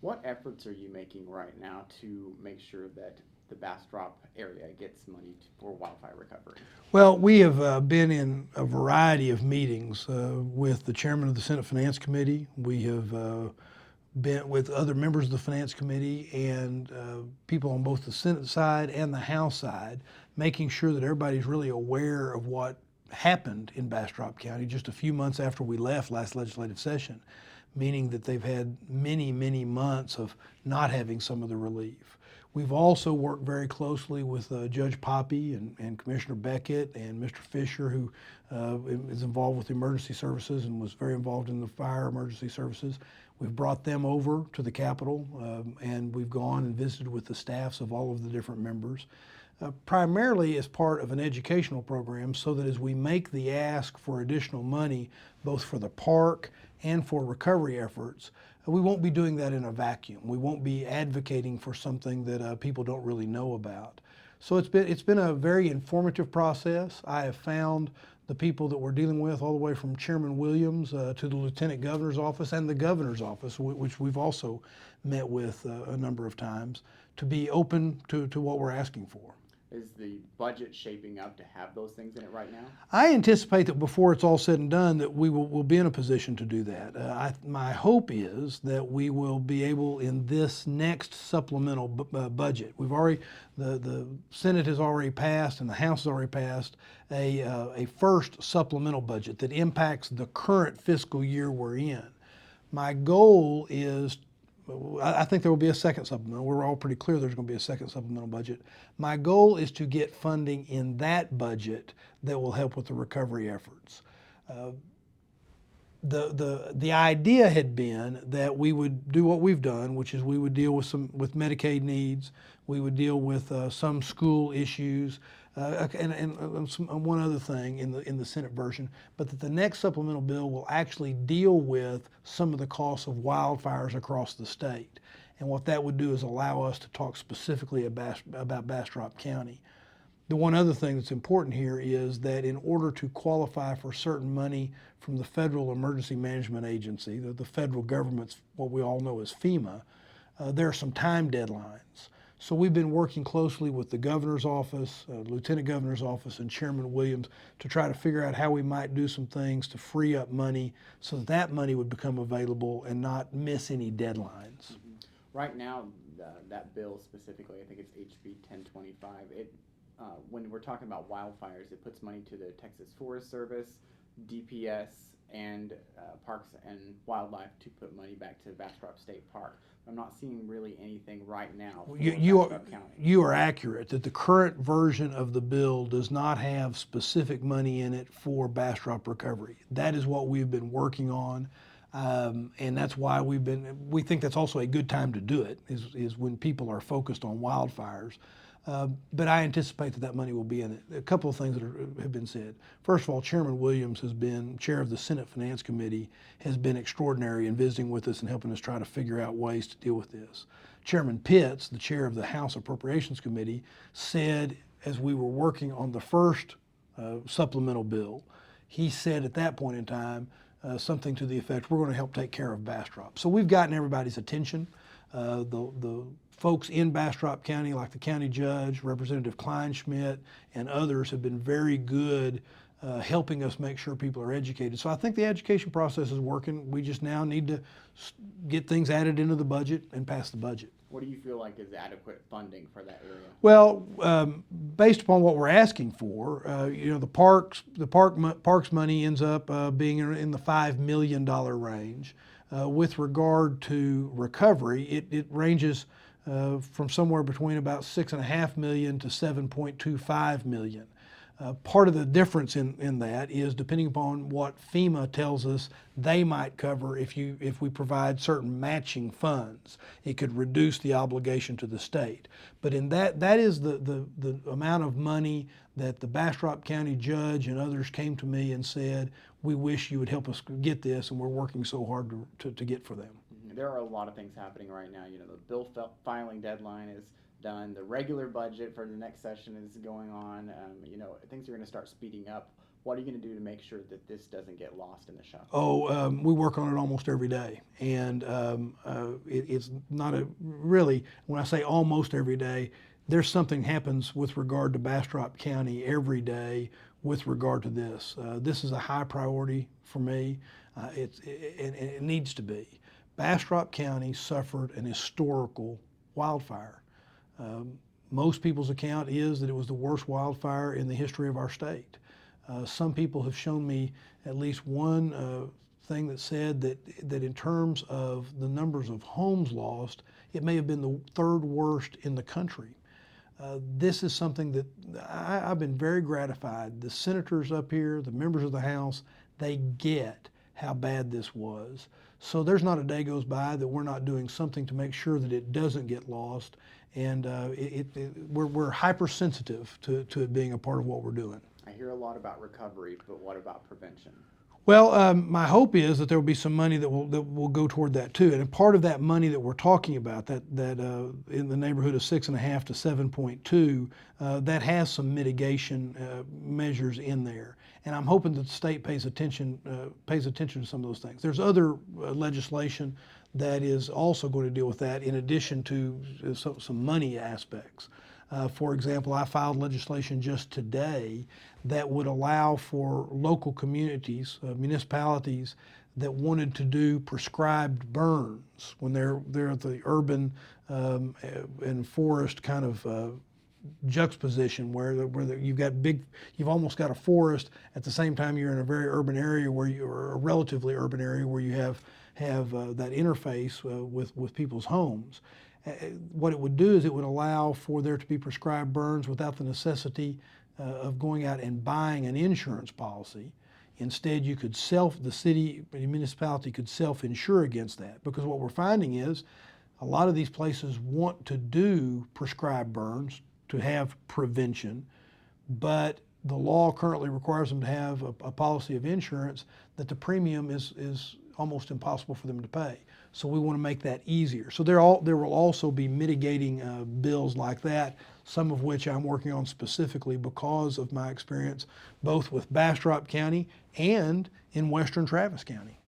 What efforts are you making right now to make sure that the Bastrop area gets money for wildfire recovery? Well, we have been in a variety of meetings with the chairman of the Senate Finance Committee. We have been with other members of the Finance Committee and people on both the Senate side and the House side, making sure that everybody's really aware of what happened in Bastrop County just a few months after we left last legislative session, meaning that they've had many, many months of not having some of the relief. We've also worked very closely with Judge Poppy and Commissioner Beckett and Mr. Fisher, who is involved with the emergency services and was very involved in the fire emergency services. We've brought them over to the Capitol and we've gone and visited with the staffs of all of the different members, primarily as part of an educational program so that as we make the ask for additional money, both for the park and for recovery efforts, we won't be doing that in a vacuum. We won't be advocating for something that people don't really know about. So it's been a very informative process. I have found the people that we're dealing with, all the way from Chairman Williams to the Lieutenant Governor's office and the Governor's office, which we've also met with a number of times, to be open to what we're asking for. Is the budget shaping up to have those things in it right now? I anticipate that before it's all said and done, that we'll be in a position to do that. My hope is that we will be able in this next supplemental budget. The Senate has already passed and the House has already passed a first supplemental budget that impacts the current fiscal year we're in. My goal is, I think there will be a second supplemental. We're all pretty clear there's going to be a second supplemental budget. My goal is to get funding in that budget that will help with the recovery efforts. The idea had been that we would do what we've done, which is we would deal with Medicaid needs, we would deal with some school issues, and one other thing in the Senate version, but that the next supplemental bill will actually deal with some of the costs of wildfires across the state. And what that would do is allow us to talk specifically about Bastrop County. The one other thing that's important here is that in order to qualify for certain money from the Federal Emergency Management Agency, the federal government's what we all know as FEMA, there are some time deadlines. So we've been working closely with the governor's office, Lieutenant Governor's office, and Chairman Williams to try to figure out how we might do some things to free up money so that money would become available and not miss any deadlines. Mm-hmm. Right now, that bill specifically, I think it's HB 1025, when we're talking about wildfires, it puts money to the Texas Forest Service, DPS, and Parks and Wildlife to put money back to Bastrop State Park. I'm not seeing really anything right now for Bastrop County. You are accurate that the current version of the bill does not have specific money in it for Bastrop recovery. That is what we've been working on. And that's why we think that's also a good time to do it, is when people are focused on wildfires. But I anticipate that money will be in it. A couple of things that have been said. First of all, Chairman Williams has been chair of the Senate Finance Committee, has been extraordinary in visiting with us and helping us try to figure out ways to deal with this. Chairman Pitts, the chair of the House Appropriations Committee, said as we were working on the first supplemental bill, he said at that point in time something to the effect, we're going to help take care of Bastrop. So we've gotten everybody's attention. The folks in Bastrop County, like the county judge, Representative Kleinschmidt, and others have been very good helping us make sure people are educated. So I think the education process is working. We just now need to get things added into the budget and pass the budget. What do you feel like is adequate funding for that area? Well, based upon what we're asking for, the parks money ends up being in the $5 million range. With regard to recovery, it ranges from somewhere between about $6.5 million to $7.25 million. Part of the difference in that is depending upon what FEMA tells us they might cover if we provide certain matching funds. It could reduce the obligation to the state. But in that is the amount of money that the Bastrop County judge and others came to me and said, we wish you would help us get this, and we're working so hard to get for them. There are a lot of things happening right now. The bill filing deadline is done. The regular budget for the next session is going on. Things are going to start speeding up What are you going to do to make sure that this doesn't get lost in the shuffle? Oh, we work on it almost every day, and it's not a really. When I say almost every day, there's something happens with regard to Bastrop County every day with regard to this. This is a high priority for me. And it needs to be. Bastrop County suffered an historical wildfire. Most people's account is that it was the worst wildfire in the history of our state. Some people have shown me at least one thing that said that in terms of the numbers of homes lost, it may have been the third worst in the country. This is something that I've been very gratified. The senators up here, the members of the House, they get how bad this was. So there's not a day goes by that we're not doing something to make sure that it doesn't get lost. And we're hypersensitive to it being a part of what we're doing. I hear a lot about recovery, but what about prevention? Well, my hope is that there will be some money that will go toward that too. And part of that money that we're talking about, that in the neighborhood of 6.5 to 7.2, that has some mitigation measures in there. And I'm hoping that the state pays attention to some of those things. There's other legislation that is also going to deal with that, in addition to some money aspects. For example, I filed legislation just today that would allow for local communities, municipalities that wanted to do prescribed burns when they're at the urban and forest kind of juxtaposition where you've almost got a forest at the same time you're in a very urban area or a relatively urban area where you have that interface with people's homes. What it would do is it would allow for there to be prescribed burns without the necessity of going out and buying an insurance policy. Instead, you could the municipality could self-insure against that, because what we're finding is a lot of these places want to do prescribed burns to have prevention, but the law currently requires them to have a policy of insurance that the premium is almost impossible for them to pay. So we want to make that easier. So there will also be mitigating bills like that, some of which I'm working on specifically because of my experience both with Bastrop County and in western Travis County.